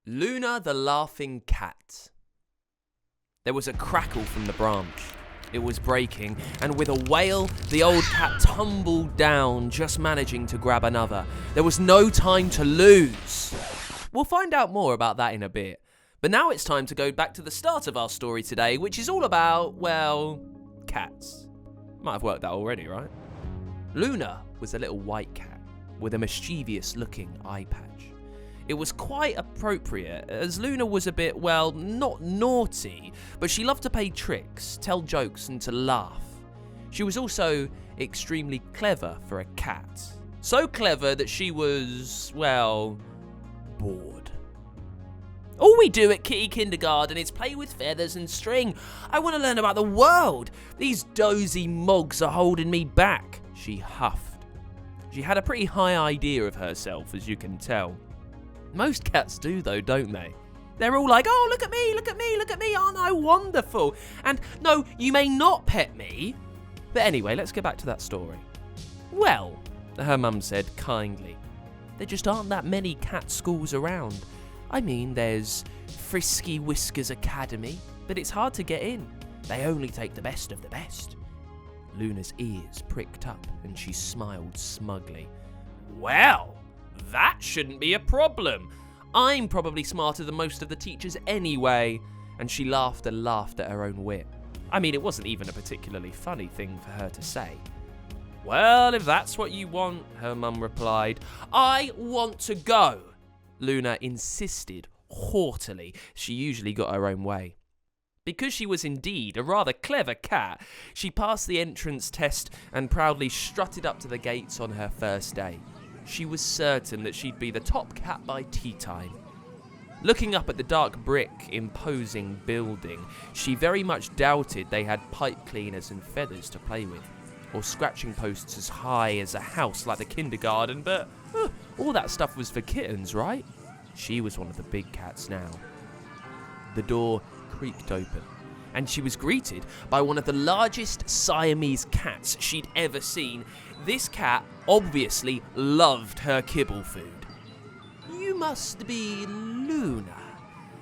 Luna the Laughing Cat. There was a crackle from the branch. It was breaking, and with a wail, the old cat tumbled down, just managing to grab another. There was no time to lose. We'll find out more about that in a bit. But now it's time to go back to the start of our story today, which is all about, well, cats. Might have worked out already, right? Luna was a little white cat with a mischievous looking eye patch. It was quite appropriate, as Luna was a bit, well, not naughty, but she loved to play tricks, tell jokes and to laugh. She was also extremely clever for a cat. So clever that she was, well, bored. All we do at Kitty Kindergarten is play with feathers and string. I want to learn about the world. These dozy mogs are holding me back, she huffed. She had a pretty high idea of herself, as you can tell. Most cats do though, don't they? They're all like, oh, look at me, look at me, look at me, aren't I wonderful? And no, you may not pet me. But anyway, let's get back to that story. Well, her mum said kindly, there just aren't that many cat schools around. I mean, there's Frisky Whiskers Academy, but it's hard to get in. They only take the best of the best. Luna's ears pricked up and she smiled smugly. Well, that shouldn't be a problem. I'm probably smarter than most of the teachers anyway. And she laughed and laughed at her own wit. I mean, it wasn't even a particularly funny thing for her to say. Well, if that's what you want, her mum replied. I want to go, Luna insisted haughtily. She usually got her own way. Because she was indeed a rather clever cat, she passed the entrance test and proudly strutted up to the gates on her first day. She was certain that she'd be the top cat by tea time. Looking up at the dark brick, imposing building, she very much doubted they had pipe cleaners and feathers to play with, or scratching posts as high as a house like the kindergarten, but all that stuff was for kittens, right? She was one of the big cats now. The door creaked open, and she was greeted by one of the largest Siamese cats she'd ever seen. This cat obviously loved her kibble food. You must be Luna.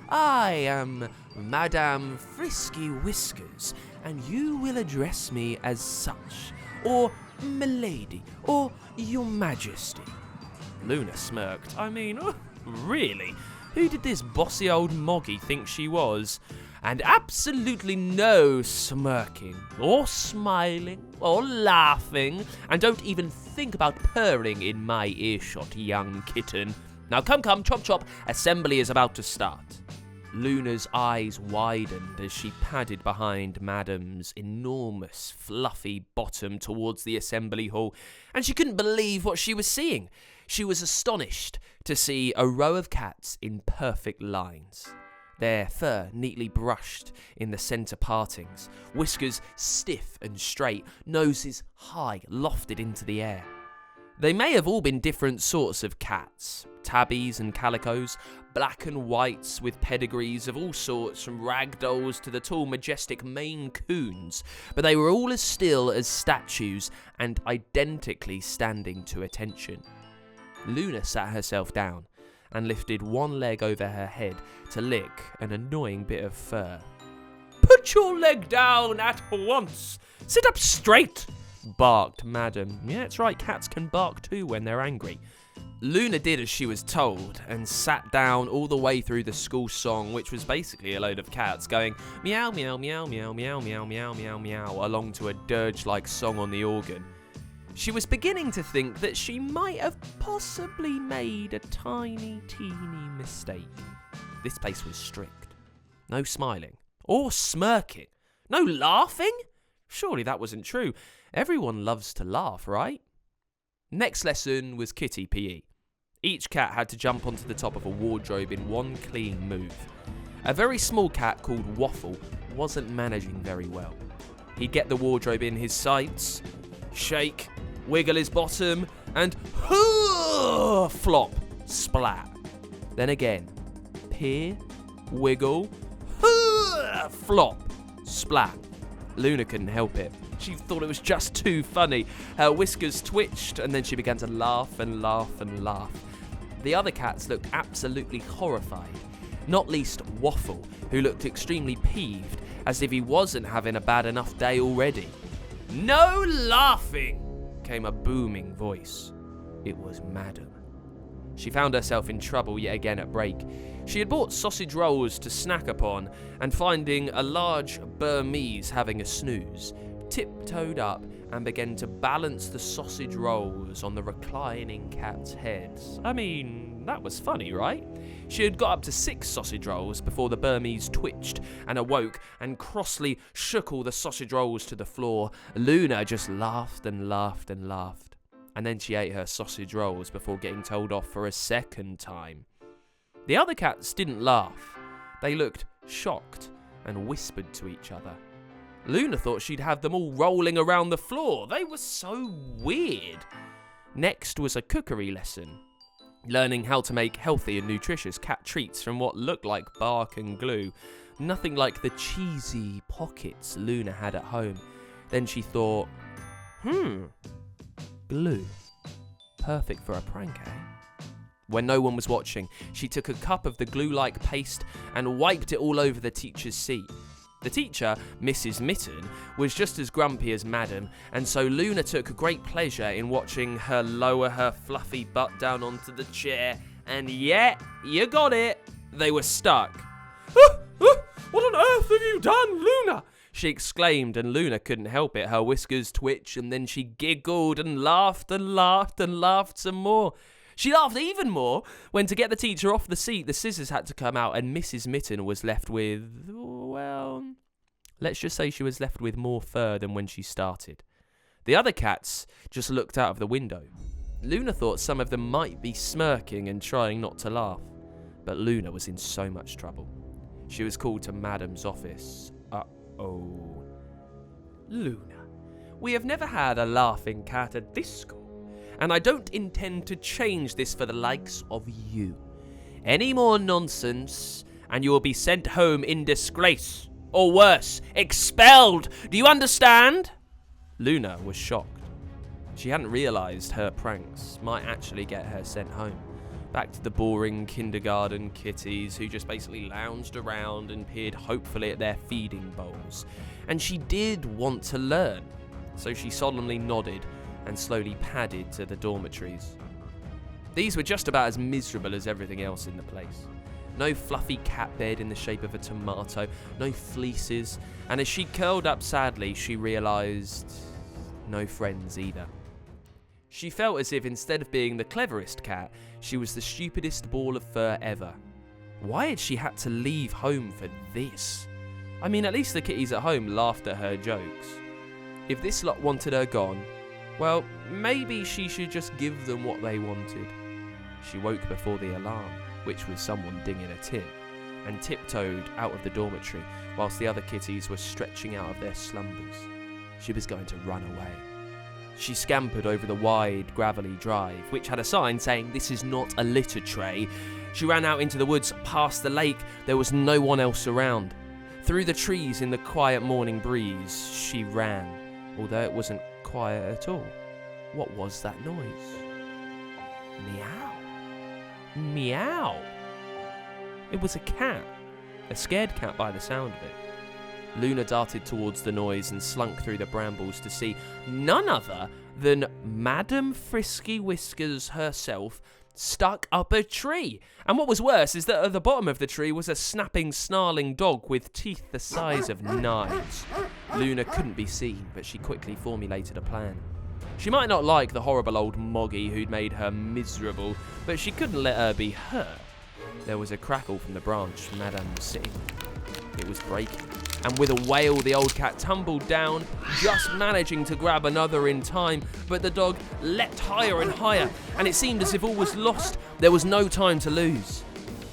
I am Madame Frisky Whiskers, and you will address me as such, or Milady, or Your Majesty. Luna smirked. I mean, really? Who did this bossy old moggy think she was? And absolutely no smirking, or smiling, or laughing, and don't even think about purring in my earshot, young kitten. Now come, chop chop, assembly is about to start. Luna's eyes widened as she padded behind Madame's enormous, fluffy bottom towards the assembly hall, and she couldn't believe what she was seeing. She was astonished to see a row of cats in perfect lines. Their fur neatly brushed in the centre partings, whiskers stiff and straight, noses high, lofted into the air. They may have all been different sorts of cats, tabbies and calicos, black and whites with pedigrees of all sorts from ragdolls to the tall majestic Maine Coons, but they were all as still as statues and identically standing to attention. Luna sat herself down and lifted one leg over her head to lick an annoying bit of fur. Put your leg down at once! Sit up straight! Barked Madame. Yeah, it's right, cats can bark too when they're angry. Luna did as she was told and sat down all the way through the school song, which was basically a load of cats going meow, meow, meow, meow, meow, meow, meow, meow, meow, along to a dirge-like song on the organ. She was beginning to think that she might have possibly made a tiny, teeny mistake. This place was strict. No smiling. Or smirking. No laughing? Surely that wasn't true. Everyone loves to laugh, right? Next lesson was kitty PE. Each cat had to jump onto the top of a wardrobe in one clean move. A very small cat called Waffle wasn't managing very well. He'd get the wardrobe in his sights, shake, wiggle his bottom, and flop, splat. Then again, peer, wiggle, flop, splat. Luna couldn't help it. She thought it was just too funny. Her whiskers twitched, and then she began to laugh and laugh and laugh. The other cats looked absolutely horrified. not least Waffle, who looked extremely peeved, as if he wasn't having a bad enough day already. "No laughing!" came a booming voice. It was Madam. She found herself in trouble yet again at break. She had bought sausage rolls to snack upon, and finding a large Burmese having a snooze, tiptoed up and began to balance the sausage rolls on the reclining cat's head. I mean, that was funny, right? She had got up to 6 sausage rolls before the Burmese twitched and awoke and crossly shook all the sausage rolls to the floor. Luna just laughed and laughed and laughed. And then she ate her sausage rolls before getting told off for a second time. The other cats didn't laugh. They looked shocked and whispered to each other. Luna thought she'd have them all rolling around the floor. They were so weird. Next was a cookery lesson, learning how to make healthy and nutritious cat treats from what looked like bark and glue. Nothing like the cheesy pockets Luna had at home. Then she thought, glue. Perfect for a prank, eh? When no one was watching, she took a cup of the glue-like paste and wiped it all over the teacher's seat. The teacher, Mrs. Mitten, was just as grumpy as Madam, and so Luna took great pleasure in watching her lower her fluffy butt down onto the chair, and yeah, you got it, they were stuck. What on earth have you done, Luna? She exclaimed, and Luna couldn't help it. Her whiskers twitched, and then she giggled and laughed and laughed and laughed some more. She laughed even more when, to get the teacher off the seat, the scissors had to come out, and Mrs. Mitten was left with, well, let's just say she was left with more fur than when she started. The other cats just looked out of the window. Luna thought some of them might be smirking and trying not to laugh, but Luna was in so much trouble. She was called to Madam's office. Uh-oh. Luna, we have never had a laughing cat at this school, and I don't intend to change this for the likes of you. Any more nonsense, and you will be sent home in disgrace. Or worse, expelled. Do you understand? Luna was shocked. She hadn't realised her pranks might actually get her sent home. Back to the boring kindergarten kitties who just basically lounged around and peered hopefully at their feeding bowls. And she did want to learn, so she solemnly nodded and slowly padded to the dormitories. These were just about as miserable as everything else in the place. No fluffy cat bed in the shape of a tomato, no fleeces, and as she curled up sadly, she realised no friends either. She felt as if instead of being the cleverest cat, she was the stupidest ball of fur ever. Why had she had to leave home for this? I mean, at least the kitties at home laughed at her jokes. If this lot wanted her gone, well, maybe she should just give them what they wanted. She woke before the alarm, which was someone dinging a tin, and tiptoed out of the dormitory whilst the other kitties were stretching out of their slumbers. She was going to run away. She scampered over the wide, gravelly drive, which had a sign saying, "This is not a litter tray." She ran out into the woods, past the lake. There was no one else around. Through the trees in the quiet morning breeze, she ran, although it wasn't quiet at all. What was that noise? Meow. Meow. It was a cat. A scared cat by the sound of it. Luna darted towards the noise and slunk through the brambles to see none other than Madam Frisky Whiskers herself, stuck up a tree. And what was worse is that at the bottom of the tree was a snapping, snarling dog with teeth the size of knives. Luna couldn't be seen, but she quickly formulated a plan. She might not like the horrible old Moggy who'd made her miserable, but she couldn't let her be hurt. There was a crackle from the branch Madame was sitting on. It was breaking, and with a wail the old cat tumbled down, just managing to grab another in time, but the dog leapt higher and higher, and it seemed as if all was lost. There was no time to lose.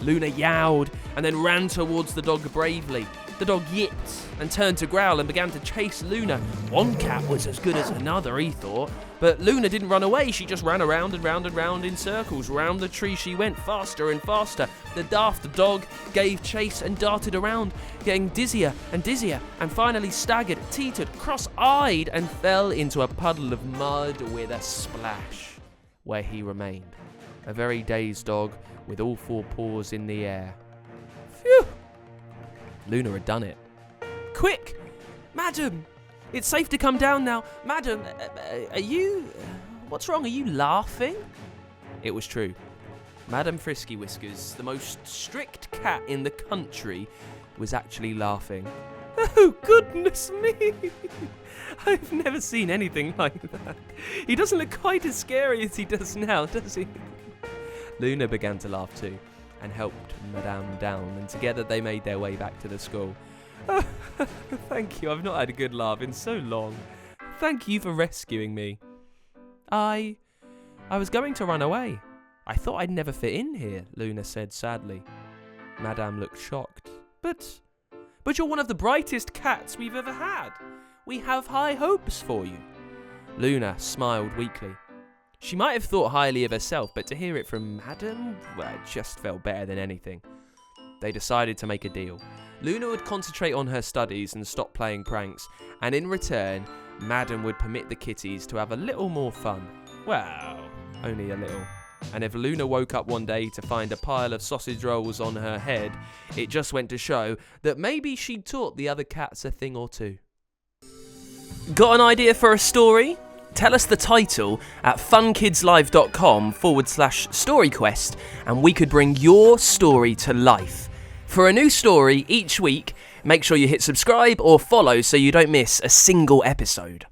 Luna yowled and then ran towards the dog bravely. The dog yipped and turned to growl and began to chase Luna. One cat was as good as another, he thought. But Luna didn't run away. She just ran around and round and round in circles. Round the tree she went, faster and faster. The daft dog gave chase and darted around, getting dizzier and dizzier, and finally staggered, teetered, cross-eyed, and fell into a puddle of mud with a splash, where he remained, a very dazed dog with all four paws in the air. Phew! Luna had done it. Quick! Madam! It's safe to come down now. Madam, are you... What's wrong? Are you laughing? It was true. Madam Frisky Whiskers, the most strict cat in the country, was actually laughing. Oh, goodness me! I've never seen anything like that. He doesn't look quite as scary as he does now, does he? Luna began to laugh too, and helped Madame down, and together they made their way back to the school. Oh, thank you, I've not had a good laugh in so long. Thank you for rescuing me. I was going to run away. I thought I'd never fit in here, Luna said sadly. Madame looked shocked. But you're one of the brightest cats we've ever had. We have high hopes for you. Luna smiled weakly. She might have thought highly of herself, but to hear it from Madame, well, it just felt better than anything. They decided to make a deal. Luna would concentrate on her studies and stop playing pranks, and in return, Madame would permit the kitties to have a little more fun. Well, only a little. And if Luna woke up one day to find a pile of sausage rolls on her head, it just went to show that maybe she'd taught the other cats a thing or two. Got an idea for a story? Tell us the title at funkidslive.com/storyquest and we could bring your story to life. For a new story each week, make sure you hit subscribe or follow so you don't miss a single episode.